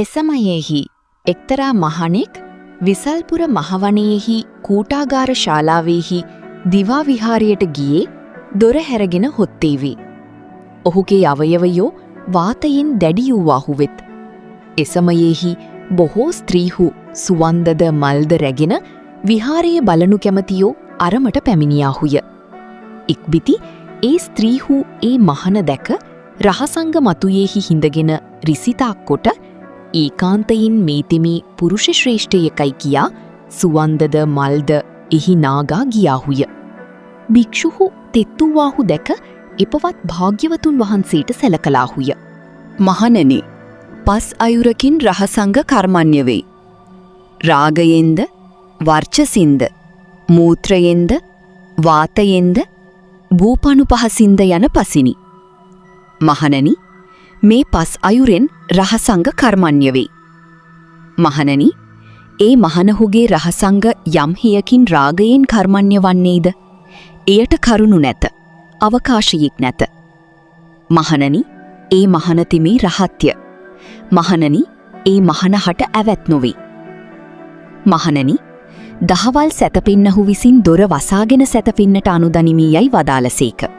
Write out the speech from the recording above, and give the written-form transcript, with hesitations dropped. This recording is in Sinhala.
එසමයෙහි එක්තරා මහණෙක් විසල්පුර මහවනයෙහි කූටාගාර ශාලාවෙහි දිවා විහාරයට ගියේ දොර හැරගෙන හොත්තේවි. ඔහුගේ අවයවයෝ වාතයෙන් දැඩි වූවාහු වෙත්. එසමයෙහි බොහෝ ස්ත්‍රීහු සුවන්දද මල්ද රැගෙන විහාරයේ බලනු කැමතියෝ අරමට පැමිණියාහුය. ඉක්බිති ඒ ස්ත්‍රීහු ඒ මහණ දැක රහසංග මතුයේහි හිඳගෙන රිසිතාක් කොට ඒකාන්තයින් මේතෙමි පුරුෂ ශ්‍රේෂ්ඨයකයි කියා සුවන්දද මල්ද එහි නාගා ගියාහුය. භික්ෂුහු තෙත්තුවාහු දැක එපවත් භාග්‍යවතුන් වහන්සේට සැලකලාහුය. මහණෙනි, පස් අයුරකින් රහසංග කර්මණ්‍ය වෙයි. රාගයෙන්ද, වර්චසින්ද, මූත්‍රයෙන්ද, වාතයෙන්ද, භූපනුපහසින්ද යන පසිනි. මහණෙනි, මේ පස් අයුරෙන් රහසංග කර්මණ්‍ය වෙයි. මහණෙනි, ඒ මහණහුගේ රහසංග යම් හේයකින් රාගයෙන් කර්මණ්‍ය වන්නේද? එයට කරුණු නැත, අවකාශයෙක් නැත. මහණෙනි, ඒ මහණතිමි රහත්ය. මහණෙනි, ඒ මහණහට ඇවැත් නොවේ. මහණෙනි, දහවල් සැතපෙන්නහු විසින් දොර වසාගෙන සැතපෙන්නට අනුදනිමි යයි වදාළසේක.